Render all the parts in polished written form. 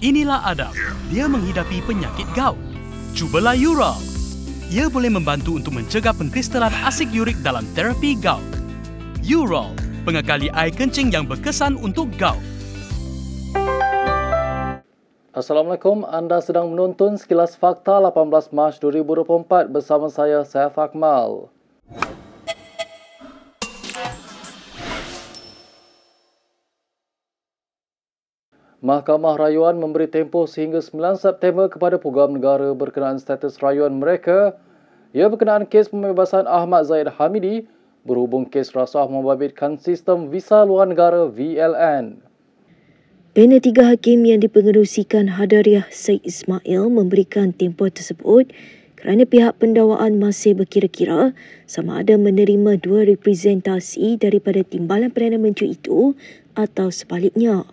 Inilah Adam. Dia menghidapi penyakit gout. Cubalah Ural. Ia boleh membantu untuk mencegah pengkristalan asid urik dalam terapi gout. Ural, pengekali air kencing yang berkesan untuk gout. Assalamualaikum, anda sedang menonton Sekilas Fakta 18 Mac 2024 bersama saya, Saif Akmal. Mahkamah Rayuan memberi tempoh sehingga 9 September kepada peguam negara berkenaan status rayuan mereka. Ia berkenaan kes pembebasan Ahmad Zahid Hamidi berhubung kes rasuah membabitkan sistem visa luar negara VLN. Panel 3 hakim yang dipengerusikan Hadariah Said Ismail memberikan tempoh tersebut kerana pihak pendakwaan masih berkira-kira sama ada menerima 2 representasi daripada Timbalan Perdana Menteri itu atau sebaliknya.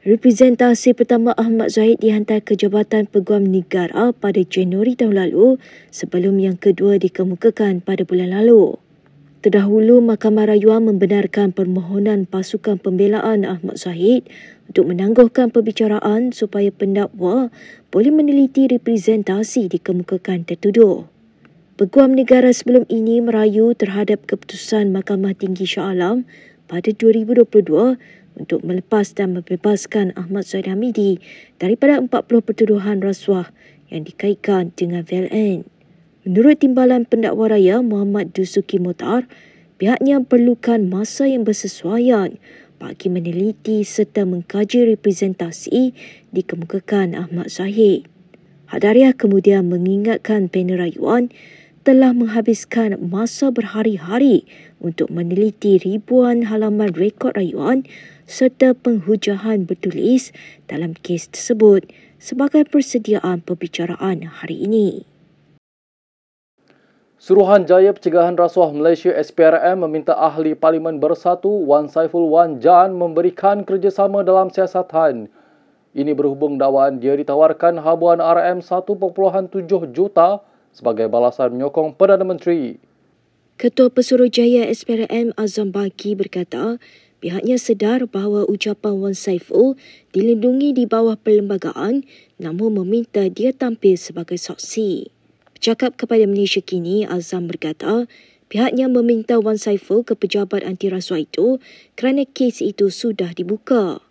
Representasi pertama Ahmad Zahid dihantar ke Jabatan Peguam Negara pada Januari tahun lalu sebelum yang kedua dikemukakan pada bulan lalu. Terdahulu, Mahkamah Rayuan membenarkan permohonan pasukan pembelaan Ahmad Zahid untuk menangguhkan perbicaraan supaya pendakwa boleh meneliti representasi dikemukakan tertuduh. Peguam negara sebelum ini merayu terhadap keputusan Mahkamah Tinggi Shah Alam pada 2022 untuk melepas dan membebaskan Ahmad Zahid Hamidi daripada 40 pertuduhan rasuah yang dikaitkan dengan VLN. Menurut Timbalan Pendakwa Raya Muhammad Dusuki Motar, pihaknya perlukan masa yang bersesuaian bagi meneliti serta mengkaji representasi dikemukakan Ahmad Zahid. Hadariah kemudian mengingatkan panel rayuan telah menghabiskan masa berhari-hari untuk meneliti ribuan halaman rekod rayuan serta penghujahan bertulis dalam kes tersebut sebagai persediaan perbicaraan hari ini. Suruhanjaya Pencegahan Rasuah Malaysia SPRM meminta Ahli Parlimen Bersatu Wan Saiful Wan Jan memberikan kerjasama dalam siasatan. Ini berhubung dakwaan dia ditawarkan habuan RM 1.7 juta sebagai balasan menyokong Perdana Menteri. Ketua Pesuruhjaya SPRM Azam Baki berkata, pihaknya sedar bahawa ucapan Wan Saiful dilindungi di bawah perlembagaan namun meminta dia tampil sebagai saksi. Bercakap kepada Malaysia Kini, Azam berkata, pihaknya meminta Wan Saiful ke pejabat anti rasuah itu kerana kes itu sudah dibuka.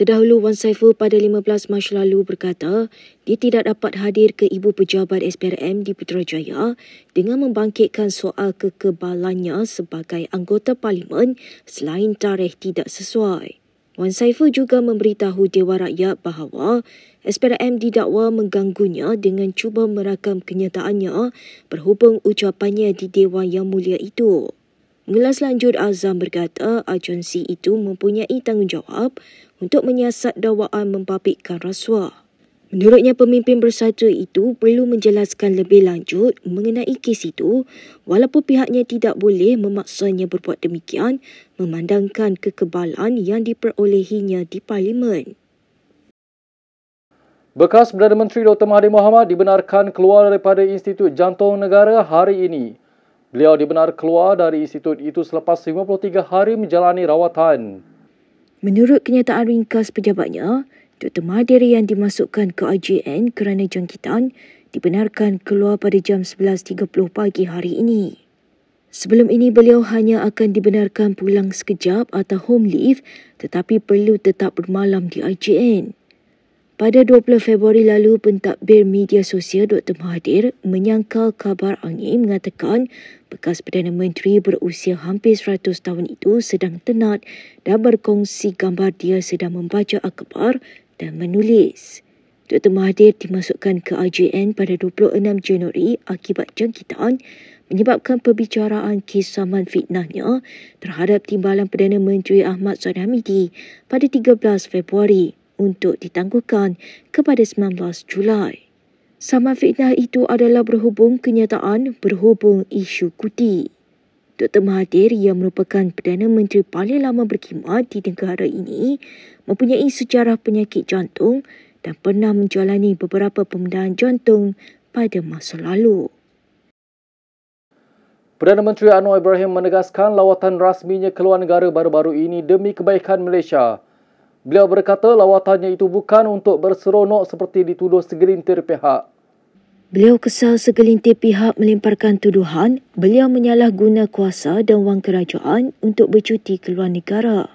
Terdahulu, Wan Saiful pada 15 Mac lalu berkata dia tidak dapat hadir ke ibu pejabat SPRM di Putrajaya dengan membangkitkan soal kekebalannya sebagai anggota parlimen selain tarikh tidak sesuai. Wan Saiful juga memberitahu Dewan Rakyat bahawa SPRM didakwa mengganggunya dengan cuba merakam kenyataannya berhubung ucapannya di Dewan Yang Mulia itu. Mengulas lanjut, Azam berkata agensi itu mempunyai tanggungjawab untuk menyiasat dakwaan membabitkan rasuah. Menurutnya, pemimpin bersatu itu perlu menjelaskan lebih lanjut mengenai kes itu walaupun pihaknya tidak boleh memaksanya berbuat demikian memandangkan kekebalan yang diperolehinya di Parlimen. Bekas Perdana Menteri Dr. Mahathir Mohamad dibenarkan keluar daripada Institut Jantung Negara hari ini. Beliau dibenar keluar dari institut itu selepas 53 hari menjalani rawatan. Menurut kenyataan ringkas pejabatnya, Dr. Mahathir yang dimasukkan ke IJN kerana jangkitan dibenarkan keluar pada jam 11.30 pagi hari ini. Sebelum ini, beliau hanya akan dibenarkan pulang sekejap atau home leave tetapi perlu tetap bermalam di IJN. Pada 20 Februari lalu, pentadbir media sosial Dr. Mahathir menyangkal kabar angin mengatakan bekas Perdana Menteri berusia hampir 100 tahun itu sedang tenat dan berkongsi gambar dia sedang membaca akhbar dan menulis. Dr. Mahathir dimasukkan ke IJN pada 26 Januari akibat jangkitan menyebabkan perbicaraan kes saman fitnahnya terhadap Timbalan Perdana Menteri Ahmad Zahid Hamidi pada 13 Februari untuk ditangguhkan kepada 19 Julai. Saman fitnah itu adalah berhubung isu cuti. Dr. Mahathir yang merupakan Perdana Menteri paling lama berkhidmat di negara ini mempunyai sejarah penyakit jantung dan pernah menjalani beberapa pembedahan jantung pada masa lalu. Perdana Menteri Anwar Ibrahim menegaskan lawatan rasminya ke luar negara baru-baru ini demi kebaikan Malaysia. Beliau berkata lawatannya itu bukan untuk berseronok seperti dituduh segelintir pihak. Beliau kesal segelintir pihak melemparkan tuduhan beliau menyalahguna kuasa dan wang kerajaan untuk bercuti ke luar negara.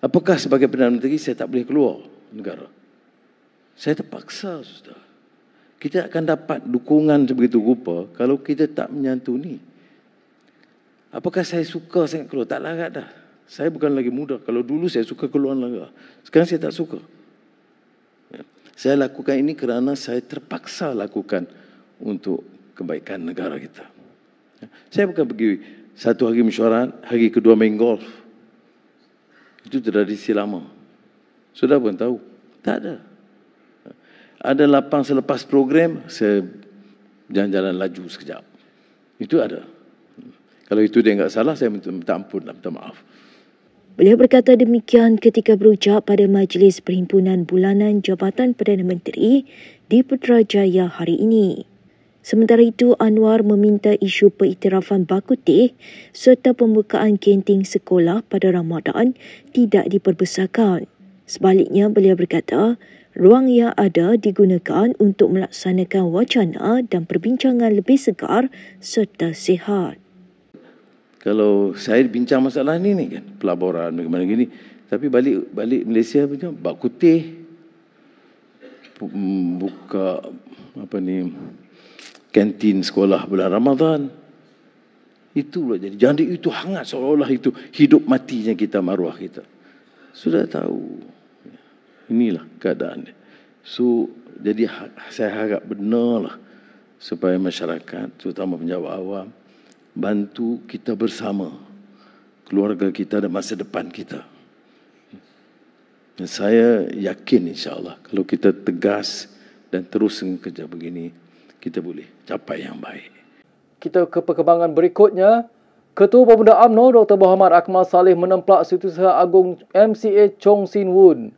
Apakah sebagai Perdana Menteri saya tak boleh keluar negara? Saya terpaksa, sudah. Kita akan dapat dukungan sebegitu rupa kalau kita tak menyantuni. Apakah saya suka sangat keluar? Tak larat dah. Saya bukan lagi muda. Kalau dulu saya suka keluar negara. Sekarang saya tak suka. Saya lakukan ini kerana saya terpaksa lakukan untuk kebaikan negara kita. Saya bukan pergi satu hari mesyuarat, hari kedua main golf. Itu tradisi lama. Sudah pun tahu. Tak ada. Ada lapang selepas program, saya jalan-jalan laju sekejap. Itu ada. Kalau itu dia enggak salah, saya minta ampun, minta maaf. Beliau berkata demikian ketika berucap pada Majlis Perhimpunan Bulanan Jabatan Perdana Menteri di Putrajaya hari ini. Sementara itu, Anwar meminta isu pengiktirafan bak kutih serta pembukaan kantin sekolah pada Ramadan tidak diperbesarkan. Sebaliknya, beliau berkata, ruang yang ada digunakan untuk melaksanakan wacana dan perbincangan lebih segar serta sihat. Kalau saya bincang masalah ni kan, pelaburan bagaimana gini, tapi balik Malaysia punya bak kutih, buka kantin sekolah bulan Ramadan. Itu pula jadi itu hangat seolah-olah itu hidup matinya kita, maruah kita. Sudah tahu. Inilah keadaan. So, jadi saya harap benarlah supaya masyarakat, terutama penjawat awam, bantu kita bersama, keluarga kita dan masa depan kita. Dan saya yakin insyaAllah kalau kita tegas dan terus kerja begini, kita boleh capai yang baik. Kita ke perkembangan berikutnya. Ketua Pemuda UMNO Dr. Muhammad Akmal Saleh menemplak Setiausaha Agung MCA Chong Sin Woon.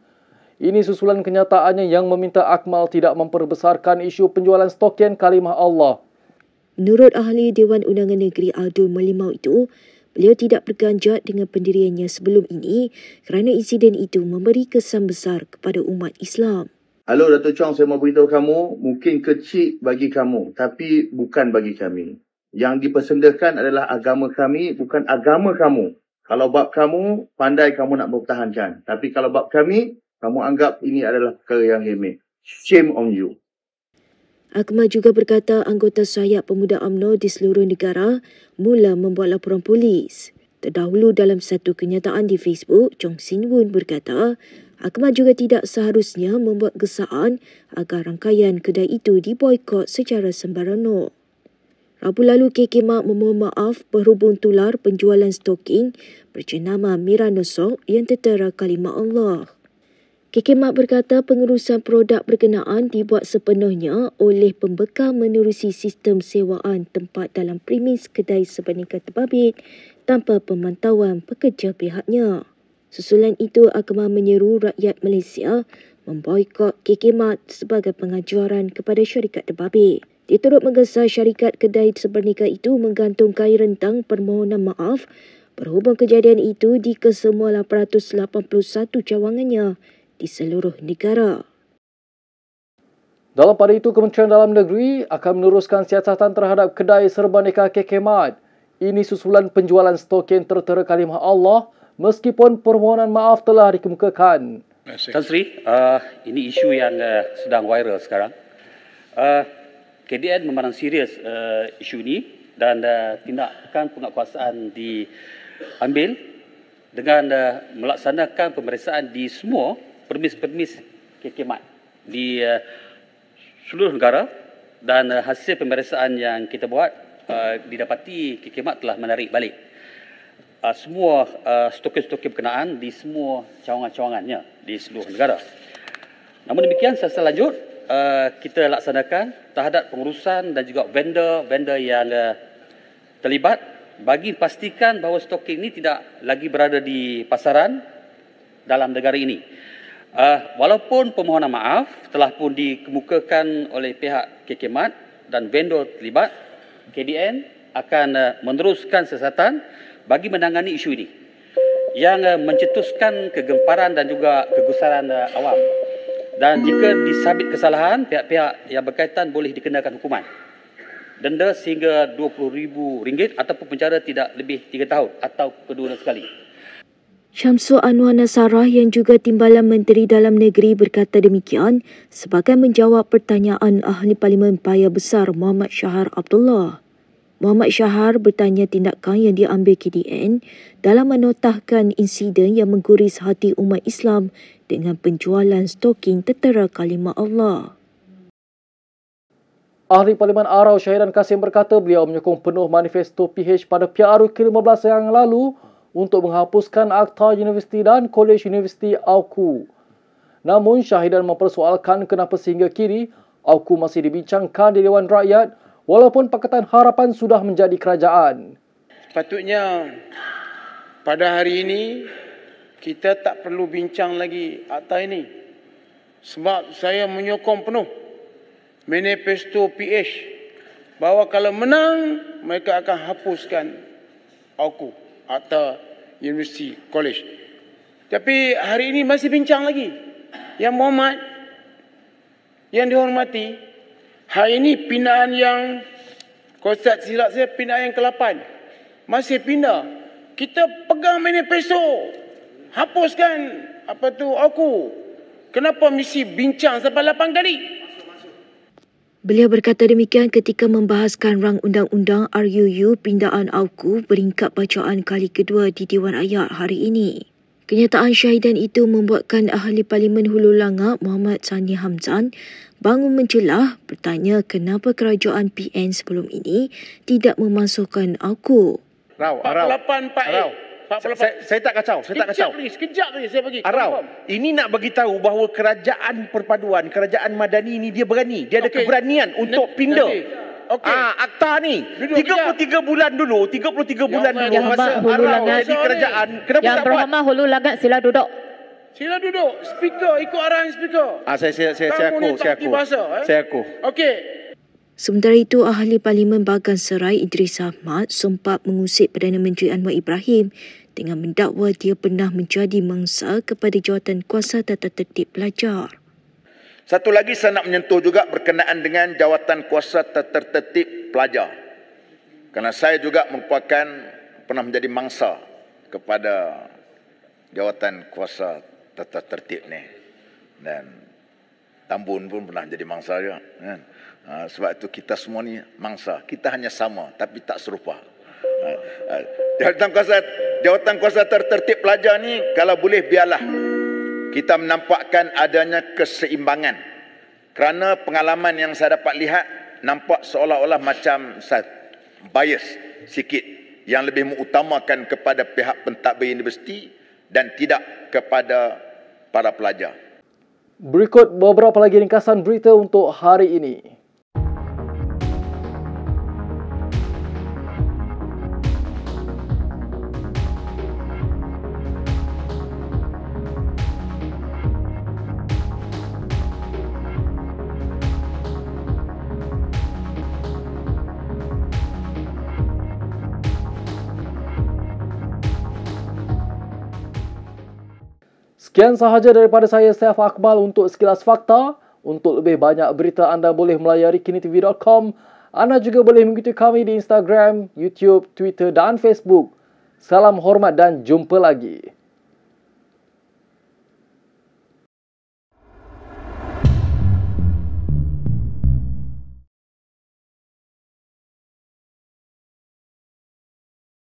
Ini susulan kenyataannya yang meminta Akmal tidak memperbesarkan isu penjualan stokian kalimah Allah. Menurut ahli Dewan Undangan Negeri Aldul Melimau itu, beliau tidak berganjat dengan pendiriannya sebelum ini kerana insiden itu memberi kesan besar kepada umat Islam. Halo Dato' Chong, saya mau beritahu kamu, mungkin kecil bagi kamu, tapi bukan bagi kami. Yang dipersendakan adalah agama kami, bukan agama kamu. Kalau bab kamu, pandai kamu nak bertahankan. Tapi kalau bab kami, kamu anggap ini adalah perkara yang remeh. Shame on you. Akmal juga berkata anggota sayap pemuda UMNO di seluruh negara mula membuat laporan polis. Terdahulu dalam satu kenyataan di Facebook, Chong Sin Woon berkata, Akmal juga tidak seharusnya membuat gesaan agar rangkaian kedai itu diboikot secara sembarang. Rabu lalu, KK Mak memohon maaf berhubung tular penjualan stoking berjenama Mirano Sok yang tertera kalimah Allah. KK Mak berkata pengurusan produk berkenaan dibuat sepenuhnya oleh pembekal menerusi sistem sewaan tempat dalam premis kedai sebenarnya terbabit tanpa pemantauan pekerja pihaknya. Susulan itu, Akmal menyeru rakyat Malaysia memboikot KK Mak sebagai pengajaran kepada syarikat terbabit. Dia turut menggesa syarikat kedai sebenarnya itu menggantung kain rentang permohonan maaf berhubung kejadian itu di kesemua 881 cawangannya di seluruh negara. Dalam pada itu, Kementerian Dalam Negeri akan meneruskan siasatan terhadap kedai serba nikah KK Mat. Ini susulan penjualan stokin tertera kalimah Allah meskipun permohonan maaf telah dikemukakan. Tan Sri, ini isu yang sedang viral sekarang. KDN memandang serius isu ini dan tindakan penguatkuasaan diambil dengan melaksanakan pemeriksaan di semua permis-permis KK Mat di seluruh negara dan hasil pemeriksaan yang kita buat didapati KK Mat telah menarik balik semua stokin-stokin berkenaan di semua cawangan-cawangannya di seluruh negara. Namun demikian, secara lanjut kita laksanakan terhadap pengurusan dan juga vendor-vendor yang terlibat bagi pastikan bahawa stokin ini tidak lagi berada di pasaran dalam negara ini. Walaupun permohonan maaf telah pun dikemukakan oleh pihak KK Mat dan vendor terlibat, KDN akan meneruskan siasatan bagi menangani isu ini. yang mencetuskan kegemparan dan juga kegusaran awam. Dan jika disabit kesalahan, pihak-pihak yang berkaitan boleh dikenakan hukuman. Denda sehingga RM20,000 ataupun penjara tidak lebih 3 tahun atau kedua sekali. Syamsul Anwar Nasarah yang juga Timbalan Menteri Dalam Negeri berkata demikian sebagai menjawab pertanyaan Ahli Parlimen Paya Besar Muhammad Shahar Abdullah. Muhammad Shahar bertanya tindakan yang diambil KDN dalam menotahkan insiden yang mengguris hati umat Islam dengan penjualan stoking Tentera Kalimah Allah. Ahli Parlimen Arau Syahidan Kasim berkata beliau menyokong penuh manifesto PH pada PRU ke-15 yang lalu untuk menghapuskan Akta Universiti dan Kolej Universiti AUKU. Namun Syahidan mempersoalkan kenapa sehingga kini AUKU masih dibincangkan di Dewan Rakyat walaupun Pakatan Harapan sudah menjadi kerajaan. Sepatutnya pada hari ini kita tak perlu bincang lagi akta ini. Sebab saya menyokong penuh manifesto PH bahawa kalau menang mereka akan hapuskan AUKU, Akta Universiti College. Tapi hari ini masih bincang lagi. Yang Muhammad, yang dihormati, hari ini pindaan yang, kalau tak silap saya, pindaan yang ke-8. Masih pindah. Kita pegang manifesto. Hapuskan AUKU. Kenapa mesti bincang sampai 8 kali? Beliau berkata demikian ketika membahaskan rang undang-undang RUU pindaan AUKU beringkat bacaan kali kedua di Dewan Rakyat hari ini. Kenyataan Syahidan itu membuatkan Ahli Parlimen Hulu Langak Muhammad Sani Hamzan bangun mencelah bertanya kenapa kerajaan PN sebelum ini tidak memasukkan AUKU. Rau. 48 Saya tak kacau. Sekejap lagi saya bagi. Arau, ini nak bagi tahu bahawa kerajaan perpaduan, kerajaan madani ni dia berani. Dia ada keberanian untuk pindah. Akta ni. 33 bulan dulu masa Arau jadi kerajaan. Kenapa Yang tak buat? Berhormat Hulu Langak sila duduk. Sila duduk. Speaker, ikut arahan speaker. Saya aku. Okey. Sementara itu, Ahli Parlimen Bagan Serai Idris Ahmad sempat mengusik Perdana Menteri Anwar Ibrahim dengan mendakwa dia pernah menjadi mangsa kepada jawatan kuasa tata tertib pelajar. Satu lagi saya nak menyentuh juga berkenaan dengan jawatan kuasa tata tertib pelajar. Kerana saya juga merupakan pernah menjadi mangsa kepada jawatan kuasa tata tertib ni. Dan Tambun pun pernah jadi mangsa juga. Kan? Sebab itu kita semua ni mangsa. Kita hanya sama tapi tak serupa. Jawatan kuasa tertib pelajar ni kalau boleh biarlah kita menampakkan adanya keseimbangan. Kerana pengalaman yang saya dapat lihat nampak seolah-olah macam bias sikit yang lebih mengutamakan kepada pihak pentadbir universiti dan tidak kepada para pelajar. Berikut beberapa lagi ringkasan berita untuk hari ini. Sekian sahaja daripada saya, Saif Akmal untuk Sekilas Fakta. Untuk lebih banyak berita anda boleh melayari kinitv.com. Anda juga boleh mengikuti kami di Instagram, YouTube, Twitter dan Facebook. Salam hormat dan jumpa lagi.